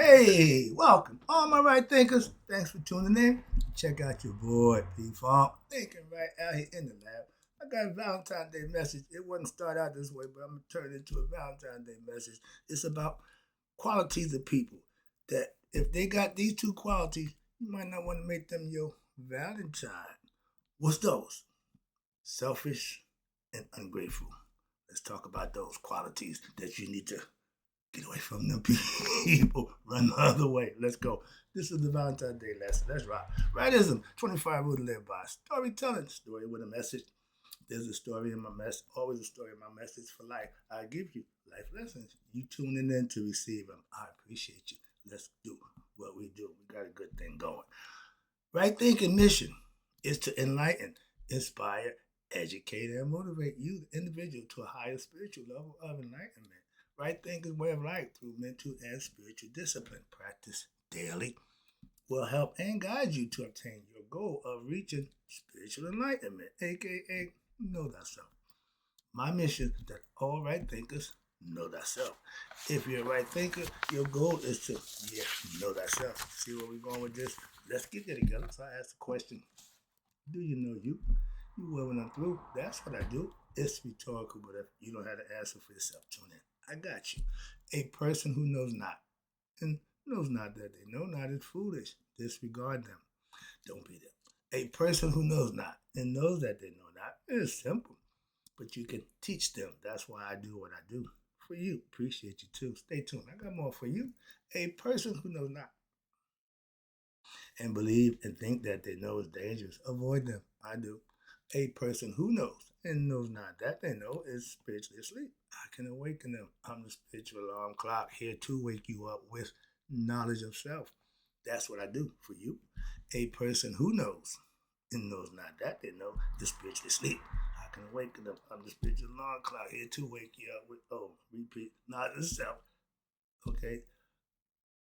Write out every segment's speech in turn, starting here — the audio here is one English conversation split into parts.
Hey, welcome, all my right thinkers. Thanks for tuning in. Check out your boy, P Funk, thinking right out here in the lab. I got a Valentine's Day message. It wouldn't start out this way, but I'm going to turn it into a Valentine's Day message. It's about qualities of people that if they got these two qualities, you might not want to make them your Valentine. What's those? Selfish and ungrateful. Let's talk about those qualities that you need to get away from them people. Run the other way. Let's go. This is the Valentine's Day lesson. Let's rock. Rightism, 25 rules to live by. Storytelling, story with a message. There's a story in my message, always a story in my message for life. I give you life lessons. You tuning in to receive them. I appreciate you. Let's do what we do. We got a good thing going. Right thinking mission is to enlighten, inspire, educate, and motivate you, the individual, to a higher spiritual level of enlightenment. Right thinking way of life through mental and spiritual discipline. Practice daily will help and guide you to obtain your goal of reaching spiritual enlightenment, aka know thyself. My mission is that all right thinkers know thyself. If you're a right thinker, your goal is to, know thyself. See where we're going with this? Let's get there together. So I asked the question, do you know you? You will when I'm through. That's what I do. It's rhetorical, but if you don't have the answer for yourself, tune in. I got you. A person who knows not and knows not that they know not is foolish. Disregard them. Don't be them. A person who knows not and knows that they know not is simple, but you can teach them. That's why I do what I do. For you. Appreciate you too. Stay tuned. I got more for you. A person who knows not and believe and think that they know is dangerous. Avoid them. I do. A person who knows and knows not that they know is spiritually asleep. I can awaken them. I'm the spiritual alarm clock here to wake you up with knowledge of self. That's what I do for you. A person who knows and knows not that they know is spiritually asleep. I can awaken them. I'm the spiritual alarm clock here to wake you up with, repeat, knowledge of self. Okay,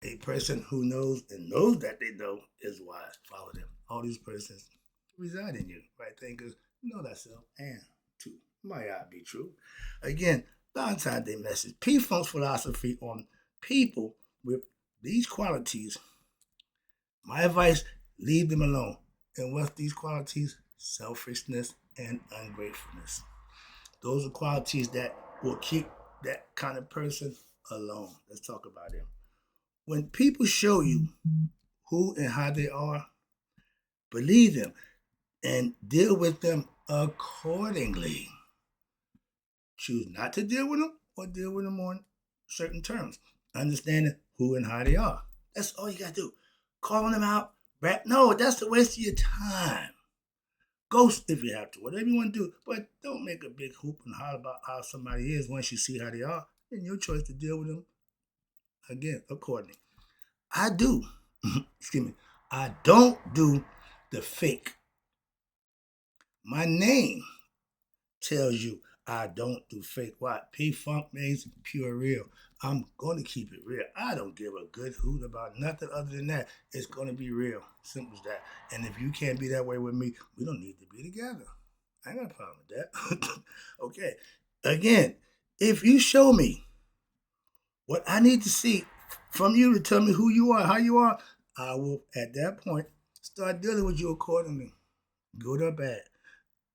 a person who knows and knows that they know is wise. Follow them. All these persons reside in you. Right thinkers, know thyself and two. Might I be true? Again, Valentine's Day message. P Funk's philosophy on people with these qualities. My advice, leave them alone. And what's these qualities? Selfishness and ungratefulness. Those are qualities that will keep that kind of person alone. Let's talk about them. When people show you who and how they are, believe them and deal with them accordingly. Choose not to deal with them or deal with them on certain terms. Understanding who and how they are. That's all you got to do. Calling them out, no, that's a waste of your time. Ghost if you have to, whatever you want to do, but don't make a big hoop and holler about how somebody is once you see how they are. And your choice to deal with them again accordingly. I do, excuse me, I don't do the fake. My name tells you I don't do fake. What? P Funk means pure real. I'm going to keep it real. I don't give a good hoot about nothing other than that. It's going to be real. Simple as that. And if you can't be that way with me, we don't need to be together. I ain't got a problem with that. Okay. Again, if you show me what I need to see from you to tell me who you are, how you are, I will, at that point, start dealing with you accordingly. Good or bad.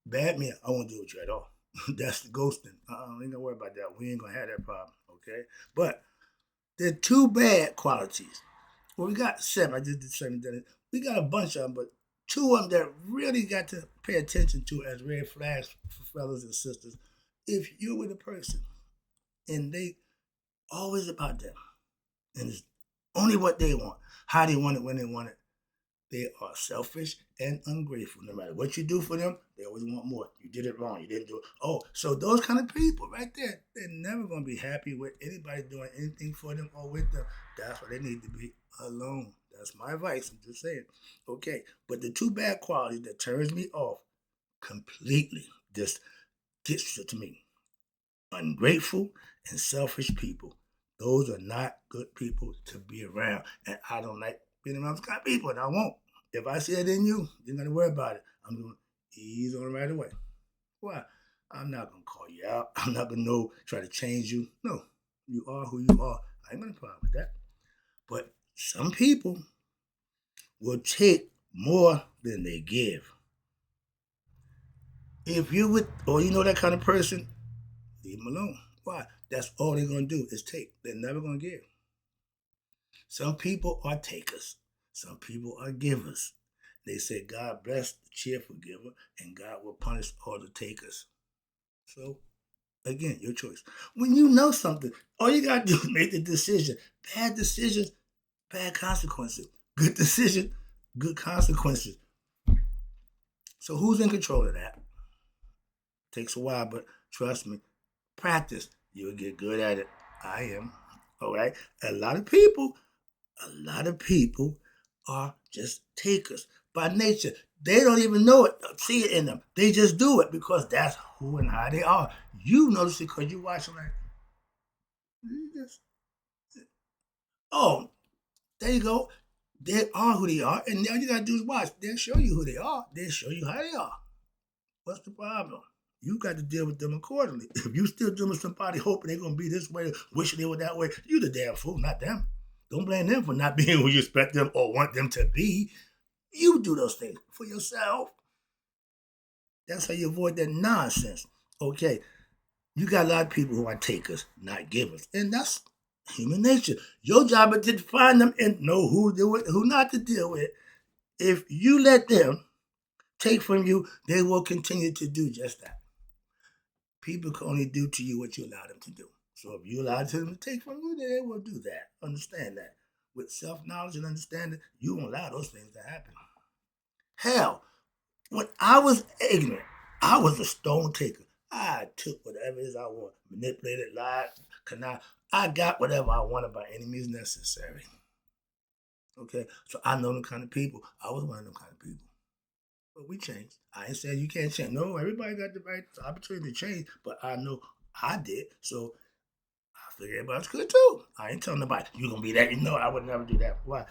Bad me, I won't deal with you at all. That's the ghosting. Ain't gonna worry about that. We ain't gonna have that problem, okay? But there are two bad qualities. Well, we got seven. I just did seven. We got a bunch of them, but two of them that really got to pay attention to as red flags for fellas and sisters. If you're with a person and they always about them, and it's only what they want, how they want it, when they want it, they are selfish and ungrateful. No matter what you do for them, they always want more. You did it wrong. You didn't do it. Oh, so those kind of people right there, they're never going to be happy with anybody doing anything for them or with them. That's why they need to be alone. That's my advice. I'm just saying. Okay, but the two bad qualities that turns me off completely, just gets to me. Ungrateful and selfish people. Those are not good people to be around. And I don't like being around those kind of people, and I won't. If I see it in you, you're not going to worry about it. I'm going to ease on it right away. Why? I'm not going to call you out. I'm not going to try to change you. No, you are who you are. I ain't going to problem with that. Some people will take more than they give. If you would, or you know that kind of person, leave them alone. Why? That's all they're going to do is take. They're never going to give. Some people are takers. Some people are givers. They say God bless the cheerful giver and God will punish all the takers. So, again, your choice. When you know something, all you got to do is make the decision. Bad decisions, bad consequences. Good decision, good consequences. So who's in control of that? Takes a while, but trust me, practice. You'll get good at it. I am. All right. A lot of people are just takers by nature. They don't even know it, see it in them. They just do it because that's who and how they are. You notice it because you watch them like, just, oh, there you go. They are who they are, and all you gotta do is watch. They'll show you who they are. They'll show you how they are. What's the problem? You got to deal with them accordingly. If you still dealing with somebody hoping they're gonna be this way, wishing they were that way, you the damn fool, not them. Don't blame them for not being who you expect them or want them to be. You do those things for yourself. That's how you avoid that nonsense. Okay, you got a lot of people who are takers, not givers, and that's human nature. Your job is to find them and know who to deal with, who not to deal with. If you let them take from you, they will continue to do just that. People can only do to you what you allow them to do. So if you allow them to take from you, they will do that. Understand that. With self-knowledge and understanding, you won't allow those things to happen. Hell, when I was ignorant, I was a stone taker. I took whatever it is I want, manipulated, lied, connived. I got whatever I wanted by any means necessary. Okay, so I know them kind of people. I was one of them kind of people. But we changed. I ain't saying you can't change. No, everybody got the right opportunity to change, but I know I did. So I figure everybody else could too. I ain't telling nobody, you gonna be that. You know, I would never do that. Why?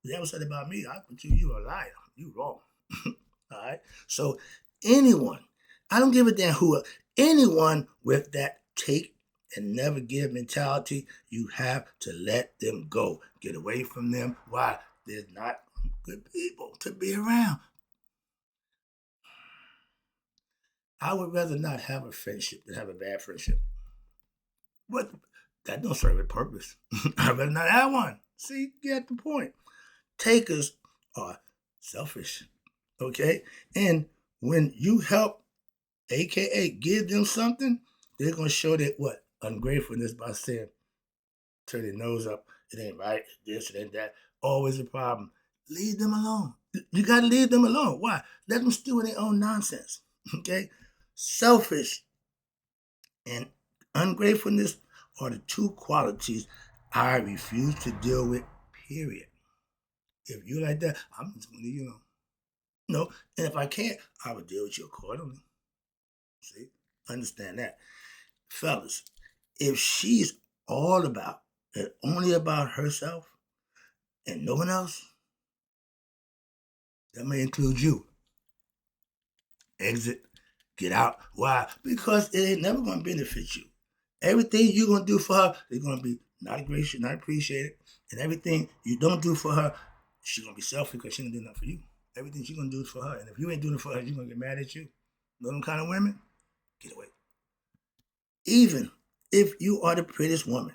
That was said about me. I put you a liar. You wrong. All right. So anyone, I don't give a damn who, anyone with that take and never give mentality, you have to let them go. Get away from them. Why? They're not good people to be around. I would rather not have a friendship than have a bad friendship. But that don't serve a purpose. I'd rather not have one. See, get the point. Takers are selfish. Okay? And when you help, aka give them something, they're gonna show that what? Ungratefulness by saying, turn their nose up, it ain't right, this, it ain't that. Always a problem. Leave them alone. You gotta leave them alone. Why? Let them stew in their own nonsense. Okay? Selfish and ungratefulness are the two qualities I refuse to deal with, period. If you're like that, I'm just gonna leave you alone. No, and if I can't, I will deal with you accordingly. See? Understand that. Fellas, if she's all about and only about herself and no one else, that may include you. Exit, get out. Why? Because it ain't never gonna benefit you. Everything you're gonna do for her is gonna be not gracious, not appreciated. And everything you don't do for her, she's gonna be selfish because she ain't gonna do nothing for you. Everything she's gonna do is for her. And if you ain't doing it for her, she's gonna get mad at you. You know them kind of women? Get away. Even if you are the prettiest woman,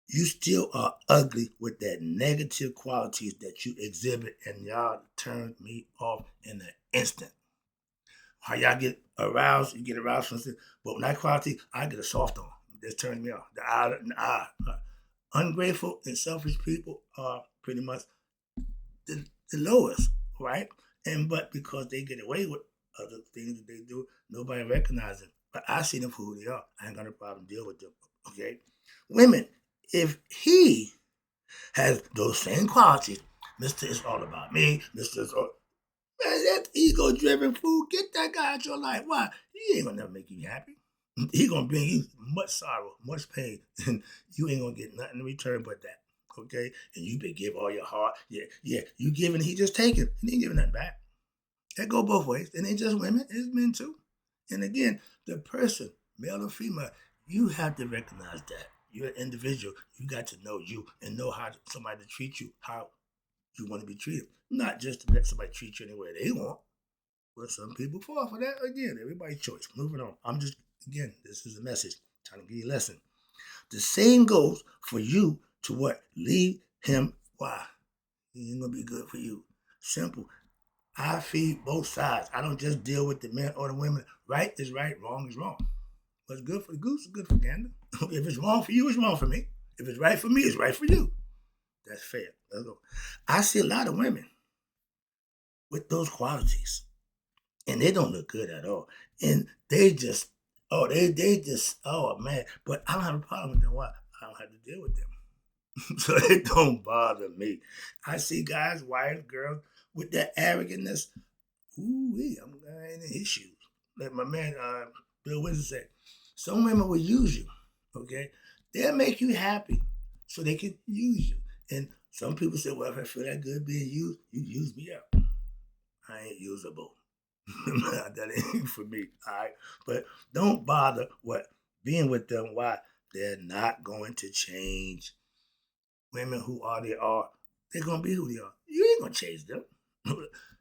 you still are ugly with that negative qualities that you exhibit, and y'all turn me off in an instant. How y'all get aroused, you get aroused from this, but when that quality, I get a soft on. This turns me off. The ungrateful and selfish people are pretty much the lowest, right? And but because they get away with other things that they do, nobody recognizes them. But I see them for who they are. I ain't got a problem deal with them. Okay, women, if he has those same qualities, Mister, it's all about me. Mister, it's all, man, that ego-driven fool. Get that guy out your life. Why? He ain't gonna never make you happy. He gonna bring you much sorrow, much pain, and you ain't gonna get nothing in return but that. Okay? And you been give all your heart. Yeah. You giving, he just taking. He ain't giving nothing back. That go both ways. It ain't just women, it's men too. And again, the person, male or female, you have to recognize that. You're an individual. You got to know you and know how somebody to treat you, how you want to be treated. Not just to let somebody treat you any way they want. But some people fall for that. Again, everybody's choice. Moving on. Again, this is a message. Trying to give you a lesson. The same goes for you to what? Leave him. Why? He ain't going to be good for you. Simple. I feed both sides. I don't just deal with the men or the women. Right is right, wrong is wrong. What's good for the goose is good for the gander. If it's wrong for you, it's wrong for me. If it's right for me, it's right for you. That's fair. Let's go. I see a lot of women with those qualities, and they don't look good at all. And they just, oh man. But I don't have a problem with them. Why? I don't have to deal with them. So it don't bother me. I see guys, wives, girls with that arrogantness. Ooh, I'm in his shoes. Like my man Bill Winston said, some women will use you, okay? They'll make you happy so they can use you. And some people say, well, if I feel that good being used, you use me up. I ain't usable. That ain't for me, all right? But don't bother being with them. Why? They're not going to change. Women who are they are, they're going to be who they are. You ain't going to change them.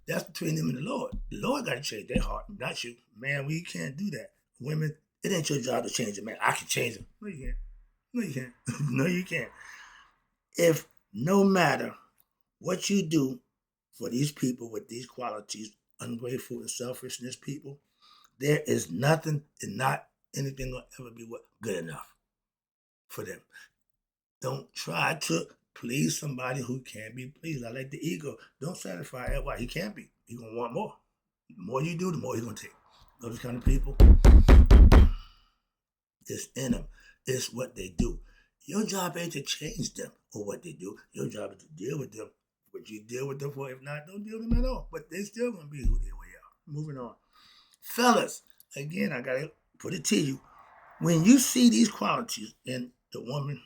That's between them and the Lord. The Lord got to change their heart, not you. Man, we can't do that. Women, it ain't your job to change a man. I can change him. No, you can't. No, you can't. No, you can't. If no matter what you do for these people with these qualities, ungrateful and selfishness people, there is nothing and not anything will ever be good enough for them. Don't try to please somebody who can't be pleased. I like the ego. Don't satisfy everybody. He can't be. He's going to want more. The more you do, the more he's going to take. Those kind of people, it's in them. It's what they do. Your job ain't to change them or what they do. Your job is to deal with them. What you deal with them for, if not, don't deal with them at all. But they still going to be who they are. Moving on. Fellas, again, I got to put it to you. When you see these qualities in the woman,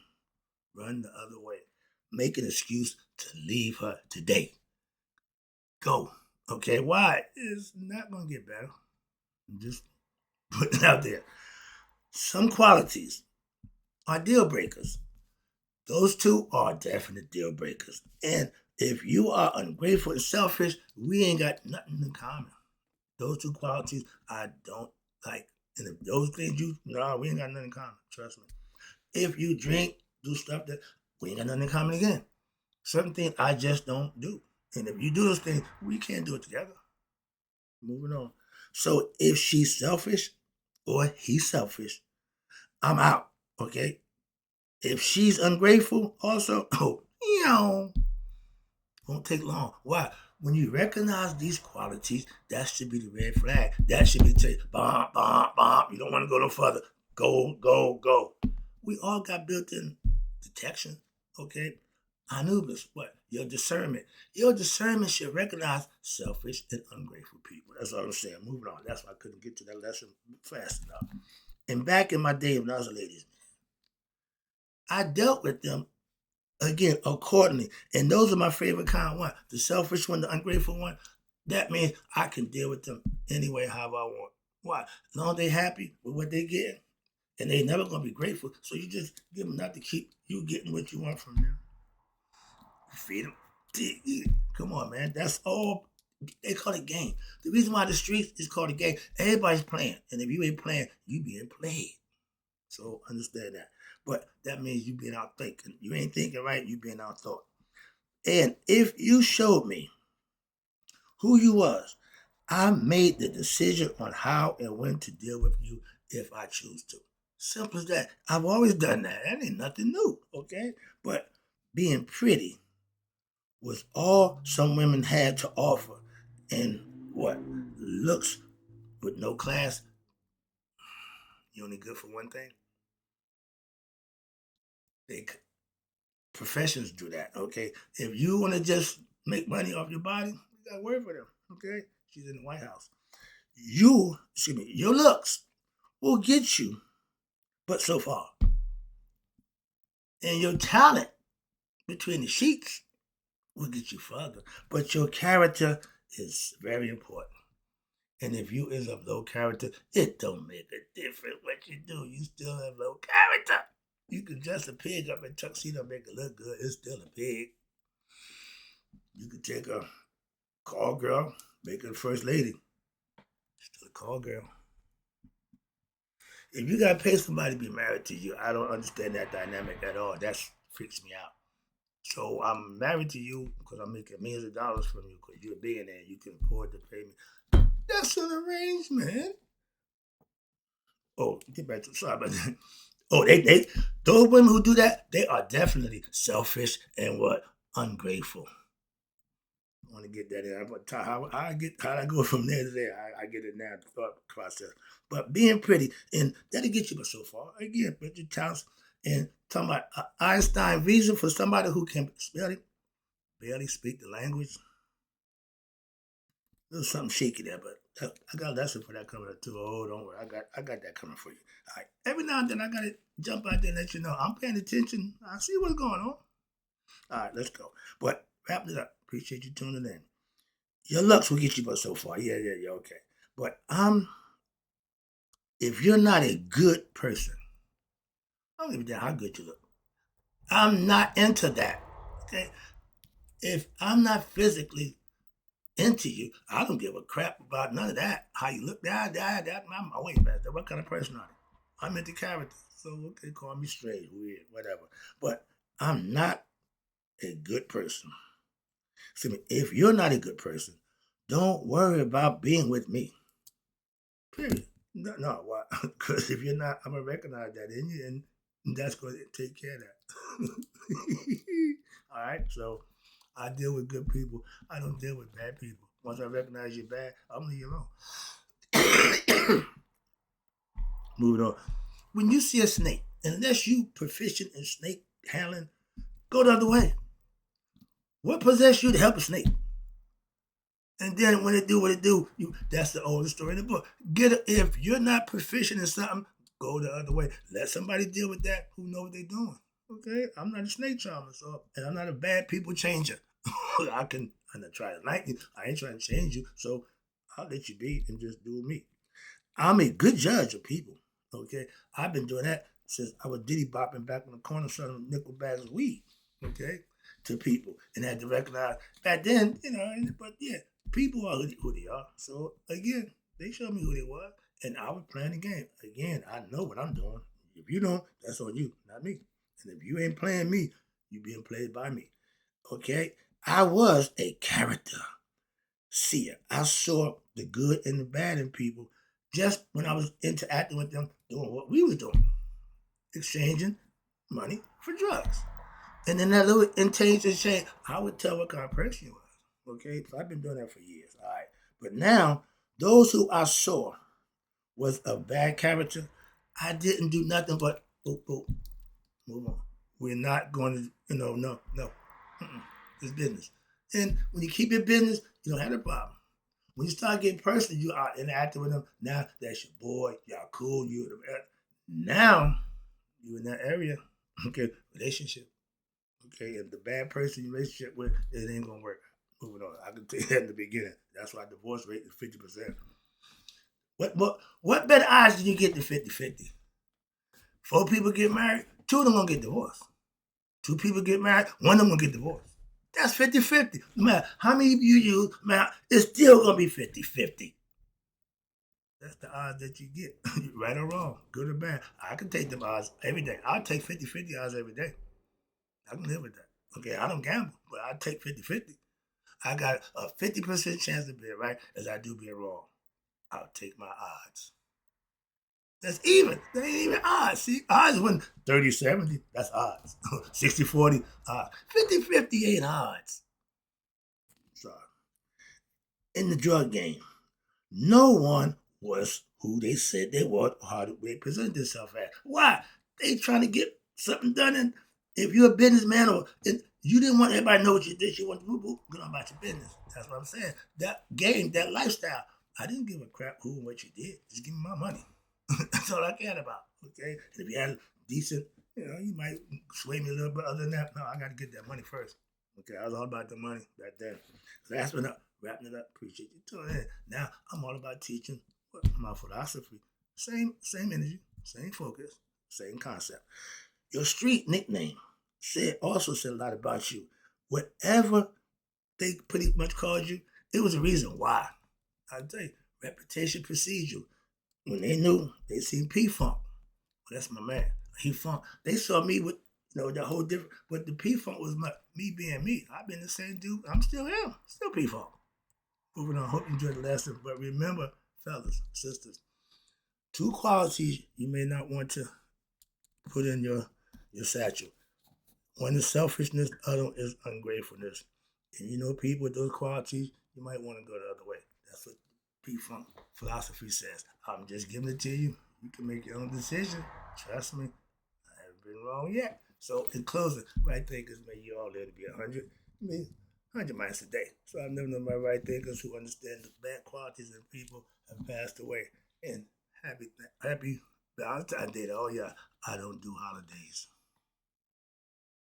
run the other way. Make an excuse to leave her today. Go. Okay, why? It's not going to get better. I'm just putting it out there. Some qualities are deal breakers. Those two are definite deal breakers. And if you are ungrateful and selfish, we ain't got nothing in common. Those two qualities I don't like. And if those things we ain't got nothing in common. Trust me. If you drink, do stuff that we ain't got nothing in common again. Certain things I just don't do. And if you do those things, we can't do it together. Moving on. So if she's selfish or he's selfish, I'm out. Okay? If she's ungrateful, also, won't take long. Why? When you recognize these qualities, that should be the red flag. That should be bomb, bomb, bomb. You don't want to go no further. Go, go, go. We all got built-in detection, okay? Anubis, what? Your discernment. Your discernment should recognize selfish and ungrateful people. That's all I'm saying. Moving on. That's why I couldn't get to that lesson fast enough. And back in my day when I was a ladies, I dealt with them again accordingly. And those are my favorite kind one. The selfish one, the ungrateful one. That means I can deal with them any way, however I want. Why? As long as they happy with what they get, and they never gonna be grateful. So you just give them not to keep you getting what you want from them. Feed them. Come on, man. That's all. They call it game. The reason why the streets is called a game, everybody's playing. And if you ain't playing, you being played. So understand that. But that means you being out thinking. You ain't thinking right, you being out thought. And if you showed me who you was, I made the decision on how and when to deal with you if I choose to. Simple as that. I've always done that. That ain't nothing new, okay? But being pretty was all some women had to offer. And what? Looks with no class. You only good for one thing. Professions do that, okay? If you want to just make money off your body, you got to work for them, okay? She's in the White House. Your looks will get you, but so far. And your talent between the sheets will get you further. But your character is very important. And if you is of low character, it don't make a difference what you do. You still have low character. You can dress a pig up in tuxedo, make it look good. It's still a pig. You can take a call girl, make her the first lady. Still a call girl. If you gotta pay somebody to be married to you, I don't understand that dynamic at all. That freaks me out. So I'm married to you because I'm making millions of dollars from you because you're a billionaire. You can afford to pay me. That's an arrangement. Oh, get back to sorry about that. Oh, they those women who do that, they are definitely selfish and what ungrateful. I want to get that in. But how I go from there to there. I get it now. Thought process. But being pretty and that'll get you but so far. Again, but your talents and talking about Einstein visa for somebody who can barely speak the language. There's something shaky there, but I got a lesson for that coming up too. Oh, don't worry, I got that coming for you. All right. Every now and then I gotta jump out there and let you know I'm paying attention. I see what's going on. All right, let's go. But wrap it up. Appreciate you tuning in. Your looks will get you but so far. Yeah, okay. But if you're not a good person, I don't give a damn how good you look. I'm not into that. Okay. If I'm not physically into you, I don't give a crap about none of that. How you look, I'm way better. What kind of person are you? I'm into character. So okay, call me straight, weird, whatever. But I'm not a good person. See, if you're not a good person, don't worry about being with me. Period. No, why? Because if you're not, I'm gonna recognize that in you, and that's going to take care of that. All right. So I deal with good people. I don't deal with bad people. Once I recognize you're bad, I'm gonna leave you alone. Moving on. When you see a snake, unless you proficient in snake handling, go the other way. What possessed you to help a snake? And then when it do what it do, that's the oldest story in the book. If you're not proficient in something, go the other way. Let somebody deal with that who know what they're doing. Okay? I'm not a snake charmer, and I'm not a bad people changer. I'm not trying to like you. I ain't trying to change you. So I'll let you be and just do me. I'm a good judge of people. Okay? I've been doing that since I was diddy bopping back in the corner selling nickel bags of weed. Okay? To people. And had to recognize back then, but yeah, people are who they are. So again, they showed me who they were. And I was playing the game. Again, I know what I'm doing. If you don't, that's on you, not me. And if you ain't playing me, you being played by me. Okay? I was a character seer. I saw the good and the bad in people just when I was interacting with them, doing what we was doing, exchanging money for drugs. And then that little intention change, I would tell what kind of person you was. Okay, so I've been doing that for years. All right, but now those who I saw was a bad character, I didn't do nothing but boop boop, move on. We're not going to, no. It's business. And when you keep your business, you don't have a problem. When you start getting personal, you are interacting with them. Now that's your boy. Y'all cool. Now you in that area. Okay, relationship. Okay, and the bad person you relationship with, it ain't gonna work. Moving on. I can tell you that in the beginning. That's why divorce rate is 50%. What better odds do you get to 50-50? 4 people get married, 2 of them gonna get divorced. 2 people get married, 1 of them gonna get divorced. That's 50-50. No matter how many you use, man, it's still gonna be 50-50. That's the odds that you get, right or wrong, good or bad. I can take them odds every day. I'll take 50-50 odds every day. I can live with that. Okay, I don't gamble, but I take 50-50. I got a 50% chance of being right as I do being wrong. I'll take my odds. That's even. That ain't even odds. See, odds when 30-70, that's odds. 60-40, odds. 50-50 ain't odds. So, in the drug game, no one was who they said they were or how they presented themselves as. Why? They trying to get something done. And if you're a businessman or you didn't want everybody to know what you did, you want to go on about your business. That's what I'm saying. That game, that lifestyle, I didn't give a crap who and what you did. Just give me my money. That's all I cared about. Okay? And if you had a decent, you might sway me a little bit. Other than that, no, I got to get that money first. Okay, I was all about the money back then. Last one up, wrapping it up. Appreciate you tuning in. Now I'm all about teaching my philosophy. Same energy, same focus, same concept. Your street nickname also said a lot about you. Whatever they pretty much called you, it was a reason why. I'll tell you, reputation precedes you. When they knew, they seen P Funk. Well, that's my man. He Funk. They saw me with the whole different. But the P Funk was me being me. I've been the same dude. I'm still him. Still P Funk. Moving on. Hope you enjoyed the lesson. But remember, fellas, sisters, two qualities you may not want to put in your satchel. One is selfishness, the other is ungratefulness. And you know, people with those qualities, you might want to go the other way. That's what P Funk philosophy says. I'm just giving it to you. You can make your own decision. Trust me, I haven't been wrong yet. So, in closing, right thinkers, may you all live to be 100. I mean, 100 miles a day. So, I've never known my right thinkers who understand the bad qualities in people have passed away. And happy Valentine's Day to all y'all. I don't do holidays.